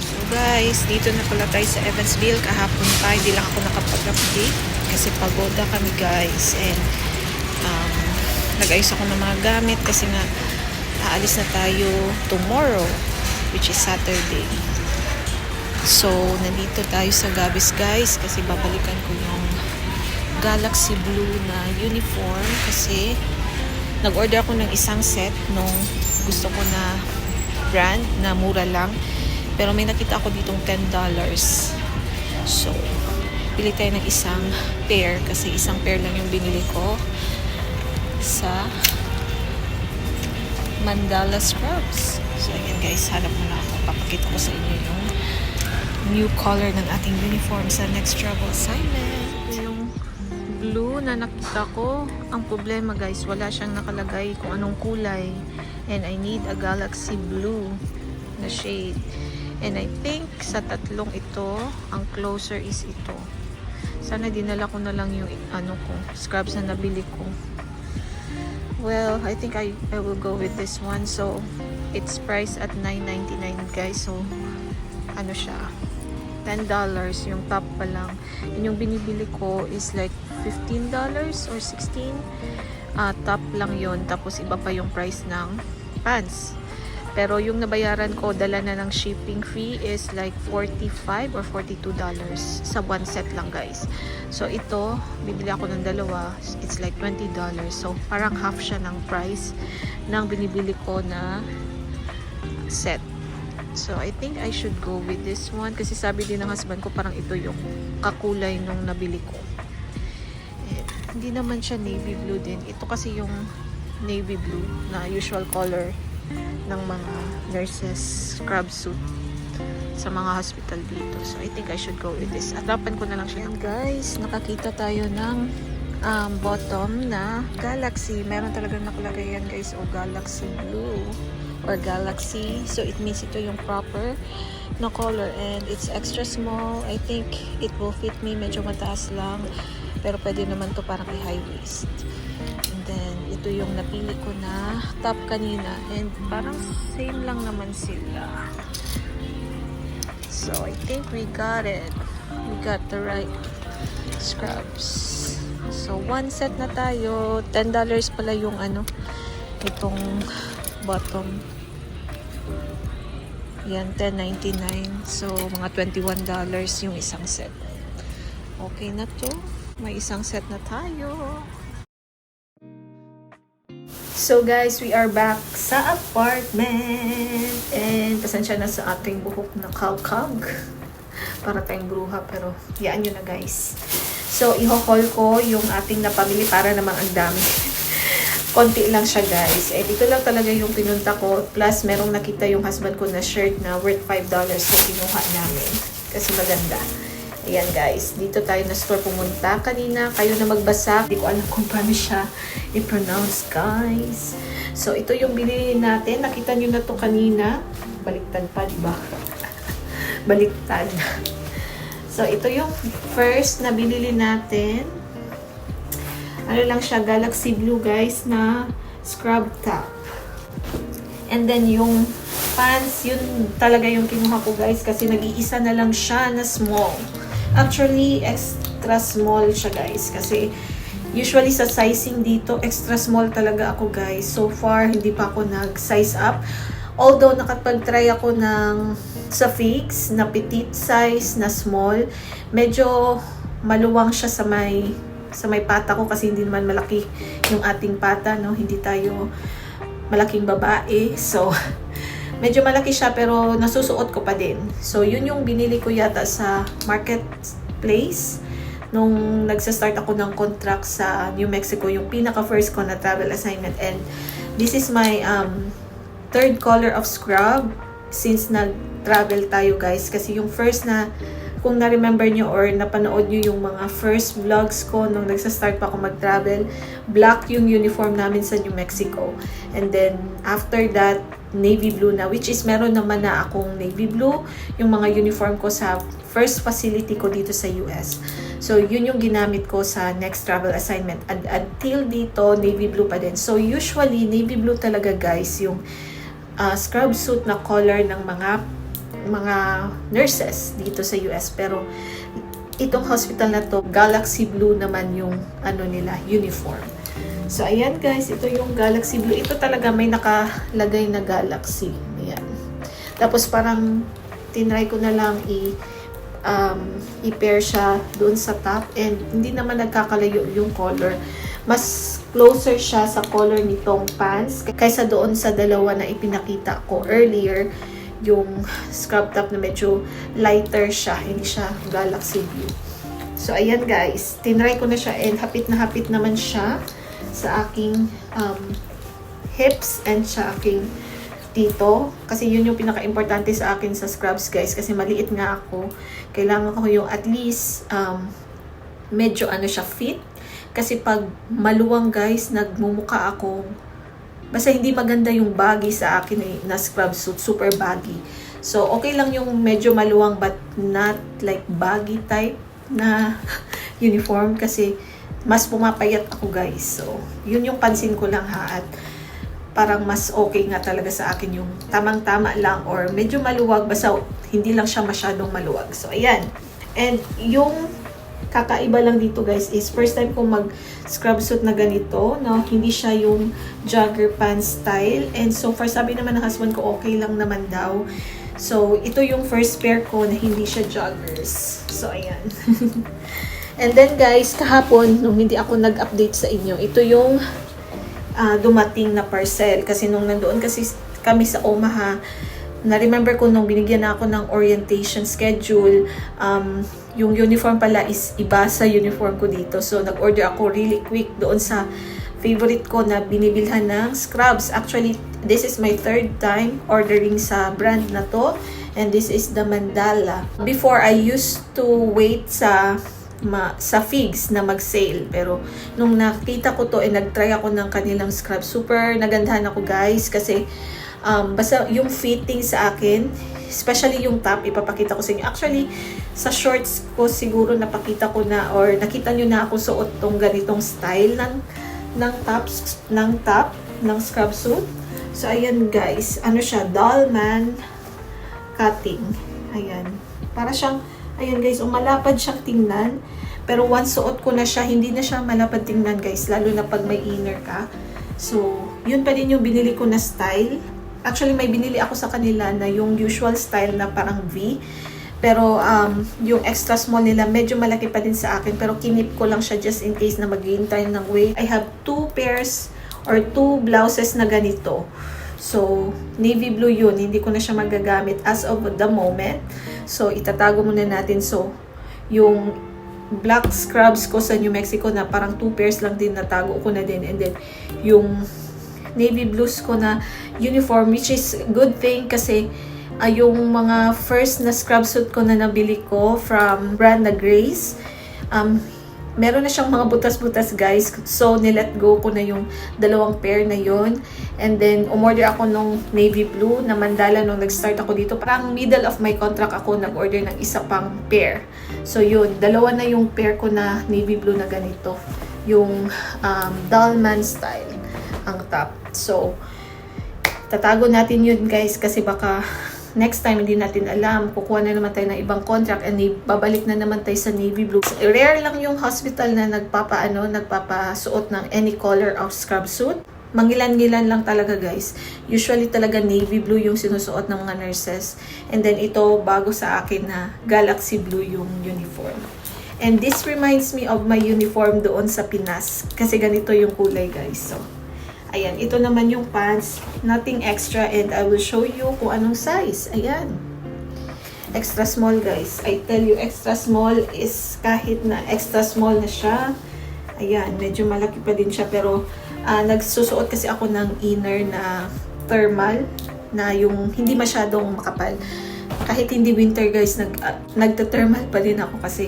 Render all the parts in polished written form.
So guys, dito na pala tayo sa Evansville. Kahapon pa, hindi lang ako nakapag-update kasi pagoda kami guys. And nag-ayos ako ng mga gamit kasi nga aalis na tayo tomorrow, which is Saturday. So, nandito tayo sa Gabis guys kasi babalikan ko yung Galaxy Blue na uniform kasi nag-order ako ng isang set nung gusto ko na brand na mura lang. Pero may nakita ako ditong $10. So, pili tayo ng isang pair kasi isang pair lang yung binili ko sa Mandala Scrubs. So, ayan guys, hanap mo na ako. Papakita ko sa inyo yung new color ng ating uniform sa next travel assignment. Yung blue na nakita ko, ang problema guys, wala siyang nakalagay kung anong kulay. And I need a Galaxy Blue na shade. And I think sa tatlong ito, ang closer is ito. Sana dinala ko na lang yung scrubs na nabili ko. Well, I think I will go with this one. So, it's priced at $9.99 guys. So, ano siya? $10 yung top pa lang. And yung binibili ko is like $15 or $16. Top lang yon. Tapos iba pa yung price ng pants. Pero yung nabayaran ko, dala na ng shipping fee is like $45 or $42 sa one set lang guys. So ito, bibili ako ng dalawa, it's like $20. So parang half siya ng price ng binibili ko na set. So I think I should go with this one kasi sabi din ng husband ko parang ito yung kakulay nung nabili ko. And, hindi naman siya navy blue din. Ito kasi yung navy blue na usual color ng mga nurses scrub suit sa mga hospital dito. So I think I should go with this. Atapan ko na lang siya. Ayan guys, nakakita tayo ng bottom na Galaxy. Meron talagang nakalagay yan guys, o Galaxy Blue or Galaxy. So it means ito yung proper na color and it's extra small. I think it will fit me. Medyo mataas lang. Pero pwede naman to parang high waist. And then ito yung napili ko na top kanina and parang same lang naman sila. So I think we got it. We got the right scrubs. So one set na tayo. $10 pala yung itong bottom. Yan, $10.99. So, mga $21 yung isang set. Okay na to. May isang set na tayo. So, guys, we are back sa apartment. And, pasensya na sa ating buhok na kalkag. Para tayong bruha. Pero, yaan nyo na, guys. So, i-haul ko yung ating napamili para namang ang dami. Konti lang siya guys. Eh, dito lang talaga yung pinunta ko. Plus, merong nakita yung husband ko na shirt na worth $5 so kinuha namin. Kasi maganda. Ayan guys. Dito tayo na store pumunta kanina. Kayo na magbasa. Hindi ko alam kung paano siya i-pronounce guys. So, ito yung binili natin. Nakita nyo na to kanina. Baliktad pa, diba? Baliktad. So, ito yung first na binili natin. Ano lang siya, Galaxy Blue guys na scrub top. And then yung pants, yun talaga yung kinuha ko guys kasi nag-iisa na lang siya na small. Actually, extra small siya guys kasi usually sa sizing dito, extra small talaga ako guys. So far, hindi pa ako nag-size up. Although nakapag-try ako sa figs na petite size na small, medyo maluwang siya sa may pata ko kasi hindi naman malaki yung ating pata, no? Hindi tayo malaking babae. So, medyo malaki siya pero nasusuot ko pa din. So, yun yung binili ko yata sa marketplace nung nagsa-start ako ng contract sa New Mexico, yung pinaka-first ko na travel assignment. And this is my third color of scrub since nag-travel tayo guys. Kasi yung first na kung na-remember nyo or napanood nyo yung mga first vlogs ko nung nagsa-start pa ako mag-travel, black yung uniform namin sa New Mexico. And then, after that, navy blue na, which is meron naman na akong navy blue, yung mga uniform ko sa first facility ko dito sa US. So, yun yung ginamit ko sa next travel assignment. And until dito, navy blue pa din. So, usually, navy blue talaga guys, yung scrub suit na color ng mga nurses dito sa US. Pero itong hospital na to, Galaxy Blue naman yung nila, uniform. So, ayan guys, ito yung Galaxy Blue. Ito talaga may nakalagay na Galaxy. Ayan. Tapos parang tinry ko na lang i-pair siya doon sa top. And hindi naman nagkakalayo yung color. Mas closer siya sa color nitong pants kaysa doon sa dalawa na ipinakita ko earlier. Yung scrub top na medyo lighter siya. Hindi siya Galaxy Blue. So, ayan guys. Tinry ko na siya and hapit na hapit naman siya sa aking hips and sa aking dito. Kasi yun yung pinaka-importante sa akin sa scrubs guys. Kasi maliit nga ako. Kailangan ko yung at least medyo siya fit. Kasi pag maluwang guys, nagmumuka ako. Basta hindi maganda yung baggy sa akin na scrub suit. Super baggy. So, okay lang yung medyo maluwang but not like baggy type na uniform. Kasi mas pumapayat ako guys. So, yun yung pansin ko lang ha. At parang mas okay nga talaga sa akin yung tamang-tama lang or medyo maluwag. Basta hindi lang siya masyadong maluwag. So, ayan. And yung kakaiba lang dito guys is first time ko mag scrub suit na ganito. No? Hindi siya yung jogger pants style. And so far sabi naman ng husband ko okay lang naman daw. So, ito yung first pair ko na hindi siya joggers. So, ayan. And then guys, kahapon, nung hindi ako nag-update sa inyo, ito yung dumating na parcel. Kasi nung nandoon kasi kami sa Omaha, na-remember ko nung binigyan na ako ng orientation schedule, yung uniform pala is iba sa uniform ko dito. So, nag-order ako really quick doon sa favorite ko na binibilhan ng scrubs. Actually, this is my third time ordering sa brand na to. And this is the Mandala. Before, I used to wait sa Figs na mag-sale. Pero nung nakita ko to, nag-try ako ng kanilang scrub. Super nagandahan ako guys kasi basta yung fitting sa akin, especially yung top, ipapakita ko sa inyo. Actually, sa shorts ko siguro napakita ko na or nakita nyo na ako suot tong ganitong style ng top ng scrub suit. So, ayan guys. Siya? Dollman cutting. Ayan. Para siyang ayan guys, malapad siyang tingnan. Pero once suot ko na siya, hindi na siya malapad tingnan guys. Lalo na pag may inner ka. So, yun pa din yung binili ko na style. Actually, may binili ako sa kanila na yung usual style na parang V. Pero, yung extra small nila, medyo malaki pa din sa akin. Pero, kinip ko lang siya just in case na mag-gain tayo ng weight. I have 2 pairs or 2 blouses na ganito. So, navy blue yun. Hindi ko na siya magagamit as of the moment. So, itatago muna natin. So, yung black scrubs ko sa New Mexico na parang 2 pairs lang din, natago ko na din. And then, yung navy blues ko na uniform, which is good thing kasi yung mga first na scrub suit ko na nabili ko from brand na Grace, meron na siyang mga butas-butas guys. So, nilet go ko na yung 2 pair na yon. And then, umorder ako nung navy blue na Mandala nung nag-start ako dito. Parang middle of my contract ako nag-order ng isa pang pair. So, yun. 2 na yung pair ko na navy blue na ganito. Yung Dollman style ang top. So, tatago natin yun guys kasi baka next time, hindi natin alam. Kukuha na naman tayo ng ibang contract and babalik na naman tayo sa navy blue. So, rare lang yung hospital na nagpapasuot ng any color of scrub suit. Mangilan-ngilan lang talaga guys. Usually talaga navy blue yung sinusuot ng mga nurses. And then ito, bago sa akin na Galaxy Blue yung uniform. And this reminds me of my uniform doon sa Pinas. Kasi ganito yung kulay guys. So, ayan, ito naman yung pants, nothing extra and I will show you kung anong size. Ayan. Extra small guys. I tell you, extra small is kahit na extra small na siya. Ayan, medyo malaki pa din siya pero nagsusuot kasi ako ng inner na thermal na yung hindi masyadong makapal. Kahit hindi winter guys, nagta-thermal pa din ako kasi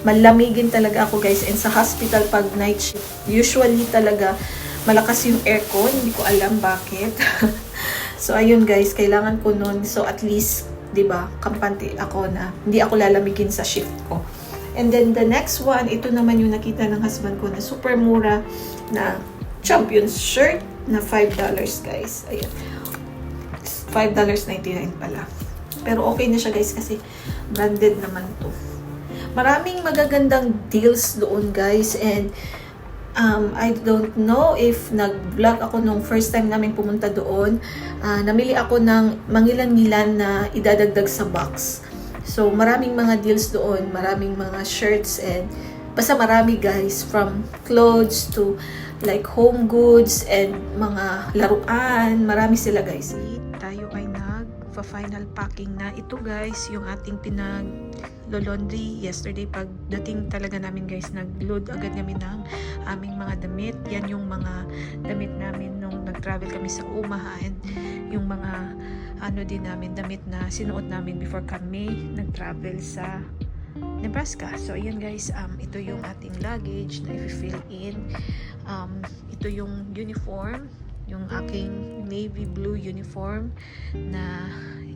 malamigin talaga ako guys. And sa hospital pag night shift, usually talaga malakas yung aircon, hindi ko alam bakit. So, ayun guys, kailangan ko nun. So, at least, diba, kampante ako na hindi ako lalamigin sa shift ko. And then, the next one, ito naman yung nakita ng husband ko na super mura na Champions shirt na $5 guys. Ayan. $5.99 pala. Pero okay na siya guys kasi branded naman to. Maraming magagandang deals doon guys, and I don't know if nag-vlog ako nung first time namin pumunta doon. Namili ako ng mangilan-ngilan na idadagdag sa box. So maraming mga deals doon, maraming mga shirts, and basta marami guys, from clothes to like home goods and mga laruan, marami sila guys. Tayo ay nag-final packing na. Ito guys, yung ating pinag-laundry yesterday. Pagdating talaga namin guys, nag-load agad kami ng aming mga damit. Yan yung mga damit namin nung nag-travel kami sa Omaha, and yung mga din namin, damit na sinuot namin before kami nag-travel sa Nebraska. So ayan guys, ito yung ating luggage na i-fill in. Ito yung uniform, yung aking navy blue uniform na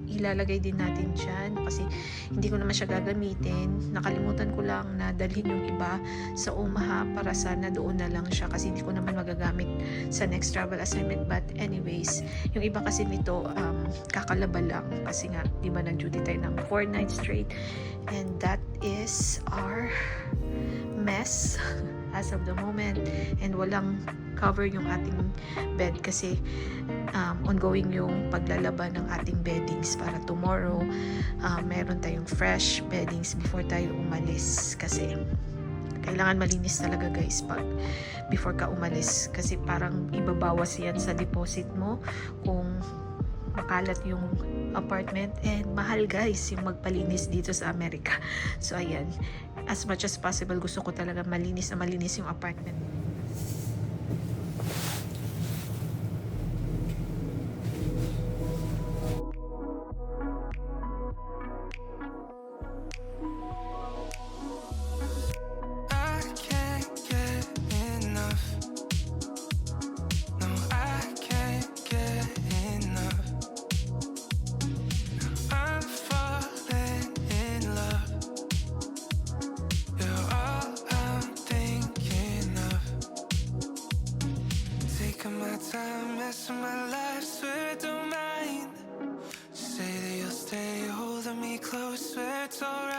ilalagay din natin dyan kasi hindi ko naman siya gagamitin. Nakalimutan ko lang na dalhin yung iba sa Omaha para sana doon na lang siya kasi hindi ko naman magagamit sa next travel assignment. But anyways, yung iba kasi nito kakalaba lang kasi nga di ba nag-duty tayo ng 4 nights straight, and that is our mess as of the moment. And walang cover yung ating bed kasi ongoing yung paglalaba ng ating beddings para tomorrow meron tayong fresh beddings before tayo umalis kasi kailangan malinis talaga guys pag before ka umalis kasi parang ibabawas yan sa deposit mo kung makalat yung apartment, and mahal guys yung magpalinis dito sa Amerika. So ayan, as much as possible gusto ko talaga malinis na malinis yung apartment. My time, mess of my life, swear don't mind. Say that you'll stay holding me close, swear it's alright.